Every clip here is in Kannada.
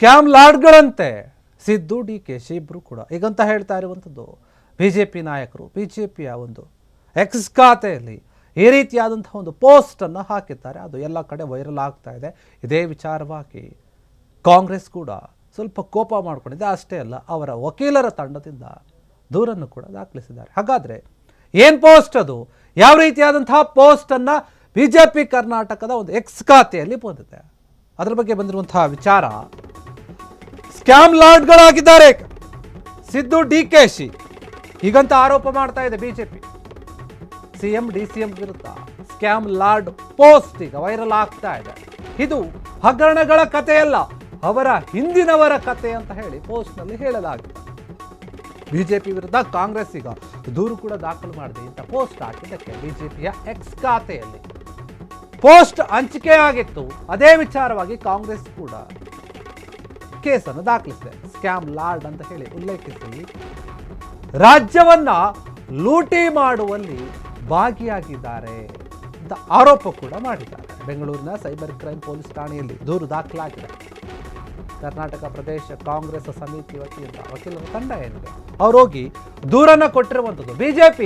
ಸ್ಕ್ಯಾಮ್ ಲಾರ್ಡ್ಗಳಂತೆ ಸಿದ್ದು DK ಇಬ್ಬರು ಕೂಡ ಈಗಂತ ಹೇಳ್ತಾ ಇರುವಂಥದ್ದು BJP ನಾಯಕರು BJPಯ ಒಂದು ಎಕ್ಸ್ ಖಾತೆಯಲ್ಲಿ ಈ ರೀತಿಯಾದಂತಹ ಒಂದು ಪೋಸ್ಟನ್ನು ಹಾಕಿದ್ದಾರೆ. ಅದು ಎಲ್ಲ ಕಡೆ ವೈರಲ್ ಆಗ್ತಾ ಇದೆ. ಇದೇ ವಿಚಾರವಾಗಿ ಕಾಂಗ್ರೆಸ್ ಕೂಡ ಸ್ವಲ್ಪ ಕೋಪ ಮಾಡಿಕೊಂಡಿದೆ. ಅಷ್ಟೇ ಅಲ್ಲ, ಅವರ ವಕೀಲರ ತಂಡದಿಂದ ದೂರನ್ನು ಕೂಡ ದಾಖಲಿಸಿದ್ದಾರೆ. ಹಾಗಾದರೆ ಏನು ಪೋಸ್ಟ್ ಅದು, ಯಾವ ರೀತಿಯಾದಂತಹ ಪೋಸ್ಟನ್ನು BJP ಕರ್ನಾಟಕದ ಒಂದು ಎಕ್ಸ್ ಖಾತೆಯಲ್ಲಿ ಬಂದಿದೆ, ಅದರ ಬಗ್ಗೆ ಬಂದಿರುವಂತಹ ವಿಚಾರ. ಸ್ಕ್ಯಾಮ್ ಲಾರ್ಡ್ಗಳಾಗಿದ್ದಾರೆ ಸಿದ್ದು DK ಹೀಗಂತ ಆರೋಪ ಮಾಡ್ತಾ ಇದೆ BJP. CM DCM ವಿರುದ್ಧ ಸ್ಕ್ಯಾಮ್ ಲಾರ್ಡ್ ಪೋಸ್ಟ್ ಈಗ ವೈರಲ್ ಆಗ್ತಾ ಇದೆ. ಇದು ಹಗರಣಗಳ ಕಥೆಯಲ್ಲ, ಅವರ ಹಿಂದಿನವರ ಕತೆ ಅಂತ ಹೇಳಿ ಪೋಸ್ಟ್ನಲ್ಲಿ ಹೇಳಲಾಗಿದೆ. BJP ವಿರುದ್ಧ ಕಾಂಗ್ರೆಸ್ ಈಗ ದೂರು ಕೂಡ ದಾಖಲು ಮಾಡಿದೆ. ಇಂಥ ಪೋಸ್ಟ್ ಹಾಕಿದ್ದಕ್ಕೆ BJPಯ ಎಕ್ಸ್ ಖಾತೆಯಲ್ಲಿ ಪೋಸ್ಟ್ ಹಂಚಿಕೆ ಆಗಿತ್ತು. ಅದೇ ವಿಚಾರವಾಗಿ ಕಾಂಗ್ರೆಸ್ ಕೂಡ ಕೇಸನ್ನು ದಾಖಲಿಸಿದೆ. ಸ್ಕ್ಯಾಮ್ ಲಾರ್ಡ್ ಅಂತ ಹೇಳಿ ಉಲ್ಲೇಖಿಸಿ ರಾಜ್ಯವನ್ನ ಲೂಟಿ ಮಾಡುವಲ್ಲಿ ಭಾಗಿಯಾಗಿದ್ದಾರೆ ಅಂತ ಆರೋಪ ಕೂಡ ಮಾಡಿದ್ದಾರೆ. ಬೆಂಗಳೂರಿನ ಸೈಬರ್ ಕ್ರೈಮ್ ಪೊಲೀಸ್ ಠಾಣೆಯಲ್ಲಿ ದೂರು ದಾಖಲಾಗಿದೆ. ಕರ್ನಾಟಕ ಪ್ರದೇಶ ಕಾಂಗ್ರೆಸ್ ಸಮಿತಿ ವತಿಯಿಂದ ವಕೀಲರ ತಂಡ ಏನಿದೆ ಅವ್ರು ಹೋಗಿ ದೂರನ್ನ ಕೊಟ್ಟಿರುವಂಥದ್ದು. BJP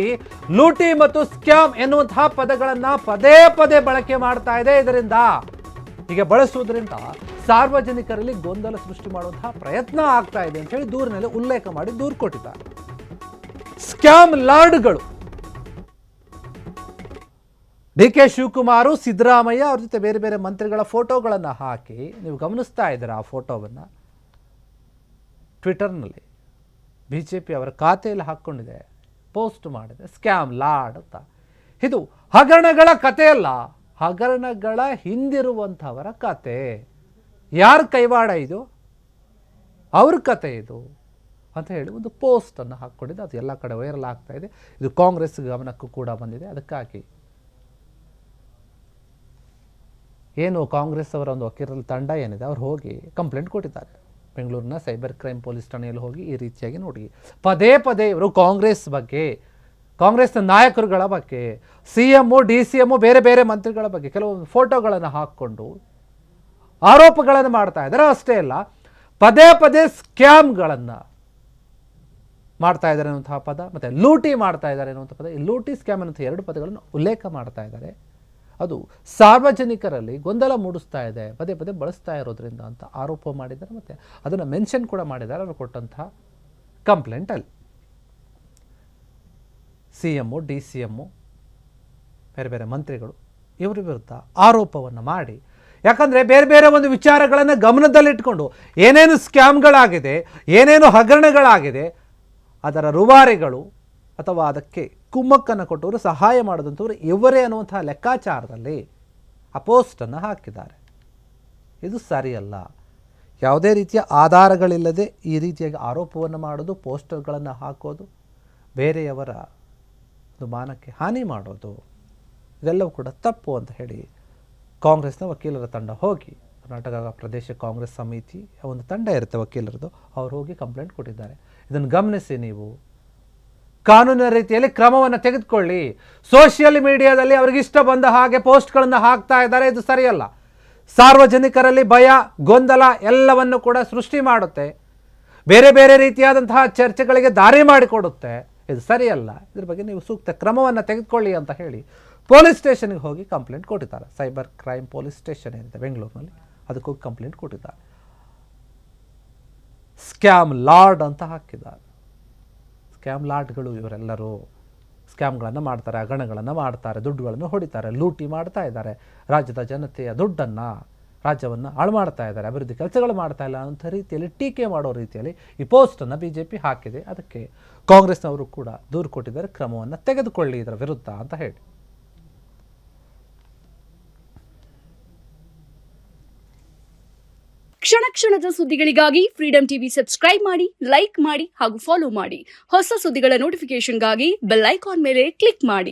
ಲೂಟಿ ಮತ್ತು ಸ್ಕ್ಯಾಮ್ ಎನ್ನುವಂತಹ ಪದಗಳನ್ನ ಪದೇ ಪದೇ ಬಳಕೆ ಮಾಡ್ತಾ ಇದೆ. ಇದರಿಂದ ಹೀಗೆ ಬಳಸುವುದರಿಂದ ಸಾರ್ವಜನಿಕರಲ್ಲಿ ಗೊಂದಲ ಸೃಷ್ಟಿ ಮಾಡುವಂತಹ ಪ್ರಯತ್ನ ಆಗ್ತಾ ಇದೆ ಅಂತ ಹೇಳಿ ದೂರಿನಲ್ಲಿ ಉಲ್ಲೇಖ ಮಾಡಿ ದೂರು ಕೊಟ್ಟಿದ್ದಾರೆ. ಸ್ಕ್ಯಾಮ್ ಲಾರ್ಡ್ಗಳು DK ಶಿವಕುಮಾರ್, ಸಿದ್ದರಾಮಯ್ಯ ಅವ್ರ ಜೊತೆ ಬೇರೆ ಬೇರೆ ಮಂತ್ರಿಗಳ ಫೋಟೋಗಳನ್ನು ಹಾಕಿ, ನೀವು ಗಮನಿಸ್ತಾ ಇದ್ದೀರಾ ಆ ಫೋಟೋವನ್ನು ಟ್ವಿಟರ್ನಲ್ಲಿ BJP ಅವರ ಖಾತೆಯಲ್ಲಿ ಹಾಕ್ಕೊಂಡಿದೆ, ಪೋಸ್ಟ್ ಮಾಡಿದೆ ಸ್ಕ್ಯಾಮ್ ಲಾರ್ಡ್ ಅಂತ. ಇದು ಹಗರಣಗಳ ಕಥೆಯಲ್ಲ, ಹಗರಣಗಳ ಹಿಂದಿರುವಂಥವರ ಕತೆ. ಯಾರ ಕೈವಾಡ ಇದು, ಅವ್ರ ಕತೆ ಇದು ಅಂತ ಹೇಳಿ ಒಂದು ಪೋಸ್ಟನ್ನು ಹಾಕ್ಕೊಂಡಿದೆ. ಅದು ಎಲ್ಲ ಕಡೆ ವೈರಲ್ ಆಗ್ತಾ ಇದೆ. ಇದು ಕಾಂಗ್ರೆಸ್ ಗಮನಕ್ಕೂ ಕೂಡ ಬಂದಿದೆ. ಅದಕ್ಕಾಗಿ ಏನು ಕಾಂಗ್ರೆಸ್ ಅವರ ಒಂದು ವಕೀಲರ ತಂಡ ಏನಿದೆ ಅವ್ರು ಹೋಗಿ ಕಂಪ್ಲೇಂಟ್ ಕೊಟ್ಟಿದ್ದಾರೆ. ಬೆಂಗಳೂರಿನ ಸೈಬರ್ ಕ್ರೈಮ್ ಪೊಲೀಸ್ ಠಾಣೆಯಲ್ಲಿ ಹೋಗಿ ಈ ರೀತಿಯಾಗಿ ನೋಡಿ ಪದೇ ಪದೇ ಇವರು ಕಾಂಗ್ರೆಸ್ ಬಗ್ಗೆ, ಕಾಂಗ್ರೆಸ್ನ ನಾಯಕರುಗಳ ಬಗ್ಗೆ, CM DCM ಬೇರೆ ಬೇರೆ ಮಂತ್ರಿಗಳ ಬಗ್ಗೆ ಕೆಲವೊಂದು ಫೋಟೋಗಳನ್ನು ಹಾಕ್ಕೊಂಡು ಆರೋಪಗಳನ್ನು ಮಾಡ್ತಾ ಇದ್ದಾರೆ. ಅಷ್ಟೇ ಅಲ್ಲ, ಪದೇ ಪದೇ ಸ್ಕ್ಯಾಮ್ಗಳನ್ನು ಮಾಡ್ತಾ ಇದ್ದಾರೆ ಅನ್ನುವಂತಹ ಪದ, ಮತ್ತು ಲೂಟಿ ಮಾಡ್ತಾ ಇದ್ದಾರೆ ಅನ್ನುವಂಥ ಪದ, ಈ ಲೂಟಿ ಸ್ಕ್ಯಾಮ್ ಅನ್ನುವಂಥ ಎರಡು ಪದಗಳನ್ನು ಉಲ್ಲೇಖ ಮಾಡ್ತಾ ಇದ್ದಾರೆ. ಅದು ಸಾರ್ವಜನಿಕರಲ್ಲಿ ಗೊಂದಲ ಮೂಡಿಸ್ತಾ ಇದೆ, ಪದೇ ಪದೇ ಬಳಸ್ತಾ ಇರೋದ್ರಿಂದ ಅಂತ ಆರೋಪ ಮಾಡಿದ್ದಾರೆ. ಮತ್ತು ಅದನ್ನು ಮೆನ್ಷನ್ ಕೂಡ ಮಾಡಿದ್ದಾರೆ ಅವರು ಕೊಟ್ಟಂತಹ ಕಂಪ್ಲೇಂಟಲ್ಲಿ. CM DCM ಬೇರೆ ಬೇರೆ ಮಂತ್ರಿಗಳು ಇವರ ವಿರುದ್ಧ ಆರೋಪವನ್ನು ಮಾಡಿ, ಯಾಕಂದರೆ ಬೇರೆ ಬೇರೆ ಒಂದು ವಿಚಾರಗಳನ್ನು ಗಮನದಲ್ಲಿಟ್ಕೊಂಡು ಏನೇನು ಸ್ಕ್ಯಾಮ್ಗಳಾಗಿದೆ, ಏನೇನು ಹಗರಣಗಳಾಗಿದೆ, ಅದರ ರೂವಾರಿಗಳು ಅಥವಾ ಅದಕ್ಕೆ ಕುಮ್ಮಕ್ಕನ್ನು ಕೊಟ್ಟವರು, ಸಹಾಯ ಮಾಡಿದಂಥವ್ರು ಇವರೇ ಅನ್ನುವಂತಹ ಲೆಕ್ಕಾಚಾರದಲ್ಲಿ ಆ ಪೋಸ್ಟನ್ನು ಹಾಕಿದ್ದಾರೆ. ಇದು ಸರಿಯಲ್ಲ. ಯಾವುದೇ ರೀತಿಯ ಆಧಾರಗಳಿಲ್ಲದೆ ಈ ರೀತಿಯಾಗಿ ಆರೋಪವನ್ನು ಮಾಡೋದು, ಪೋಸ್ಟರ್ಗಳನ್ನು ಹಾಕೋದು, ಬೇರೆಯವರ ಒಂದು ಮಾನಕ್ಕೆ ಹಾನಿ ಮಾಡೋದು, ಇದೆಲ್ಲವೂ ಕೂಡ ತಪ್ಪು ಅಂತ ಹೇಳಿ ಕಾಂಗ್ರೆಸ್ನ ವಕೀಲರ ತಂಡ ಹೋಗಿ, ಕರ್ನಾಟಕ ಪ್ರದೇಶ ಕಾಂಗ್ರೆಸ್ ಸಮಿತಿ ಒಂದು ತಂಡ ಇರುತ್ತೆ ವಕೀಲರದು, ಅವ್ರು ಹೋಗಿ ಕಂಪ್ಲೇಂಟ್ ಕೊಟ್ಟಿದ್ದಾರೆ. ಇದನ್ನು ಗಮನಿಸಿ, ನೀವು ಕಾನೂನಿನ ರೀತಿಯಲ್ಲಿ ಕ್ರಮವನ್ನು ತೆಗೆದುಕೊಳ್ಳಿ. ಸೋಷಿಯಲ್ ಮೀಡಿಯಾದಲ್ಲಿ ಅವ್ರಿಗಿಷ್ಟ ಬಂದ ಹಾಗೆ ಪೋಸ್ಟ್ಗಳನ್ನು ಹಾಕ್ತಾ ಇದ್ದಾರೆ, ಇದು ಸರಿಯಲ್ಲ. ಸಾರ್ವಜನಿಕರಲ್ಲಿ ಭಯ, ಗೊಂದಲ ಎಲ್ಲವನ್ನು ಕೂಡ ಸೃಷ್ಟಿ ಮಾಡುತ್ತೆ, ಬೇರೆ ಬೇರೆ ರೀತಿಯಾದಂತಹ ಚರ್ಚೆಗಳಿಗೆ ದಾರಿ ಮಾಡಿಕೊಡುತ್ತೆ. ಇದು ಸರಿಯಲ್ಲ. ಇದ್ರ ಬಗ್ಗೆ ನೀವು ಸೂಕ್ತ ಕ್ರಮವನ್ನು ತೆಗೆದುಕೊಳ್ಳಿ ಅಂತ ಹೇಳಿ ಪೊಲೀಸ್ ಸ್ಟೇಷನ್ಗೆ ಹೋಗಿ ಕಂಪ್ಲೇಂಟ್ ಕೊಟ್ಟಿದ್ದಾರೆ. ಸೈಬರ್ ಕ್ರೈಮ್ ಪೊಲೀಸ್ ಸ್ಟೇಷನ್ ಏನಿದೆ ಬೆಂಗಳೂರಿನಲ್ಲಿ, ಅದಕ್ಕೆ ಹೋಗಿ ಕಂಪ್ಲೇಂಟ್ ಕೊಟ್ಟಿದ್ದಾರೆ. ಸ್ಕ್ಯಾಮ್ ಲಾರ್ಡ್ ಅಂತ ಹಾಕಿದ್ದಾರೆ. ಸ್ಕ್ಯಾಮ್ ಲಾರ್ಡ್ಗಳು ಇವರೆಲ್ಲರೂ ಸ್ಕ್ಯಾಮ್ಗಳನ್ನು ಮಾಡ್ತಾರೆ, ಹಗರಣಗಳನ್ನು ಮಾಡ್ತಾರೆ, ದುಡ್ಡುಗಳನ್ನು ಹೊಡಿತಾರೆ, ಲೂಟಿ ಮಾಡ್ತಾ ಇದ್ದಾರೆ, ರಾಜ್ಯದ ಜನತೆಯ ದುಡ್ಡನ್ನು, ರಾಜ್ಯವನ್ನು ಹಾಳು ಮಾಡ್ತಾ ಇದ್ದಾರೆ, ಅಭಿವೃದ್ಧಿ ಕೆಲಸಗಳು ಮಾಡ್ತಾ ಇಲ್ಲ ಅಂತ ರೀತಿಯಲ್ಲಿ ಟೀಕೆ ಮಾಡೋ ರೀತಿಯಲ್ಲಿ ಈ ಪೋಸ್ಟನ್ನು BJP ಹಾಕಿದೆ. ಅದಕ್ಕೆ ಕಾಂಗ್ರೆಸ್ನವರು ಕೂಡ ದೂರು ಕೊಟ್ಟಿದ್ದಾರೆ, ಕ್ರಮವನ್ನು ತೆಗೆದುಕೊಳ್ಳಿ ಇದರ ವಿರುದ್ಧ ಅಂತ ಹೇಳಿ. ಕ್ಷಣ ಕ್ಷಣದ ಸುದ್ದಿಗಳಿಗಾಗಿ ಫ್ರೀಡಂ ಟಿವಿ ಸಬ್ಸ್ಕ್ರೈಬ್ ಮಾಡಿ, ಲೈಕ್ ಮಾಡಿ ಹಾಗೂ ಫಾಲೋ ಮಾಡಿ. ಹೊಸ ಸುದ್ದಿಗಳ ನೋಟಿಫಿಕೇಶನ್ಗಾಗಿ ಬೆಲ್ ಐಕಾನ್ ಮೇಲೆ ಕ್ಲಿಕ್ ಮಾಡಿ.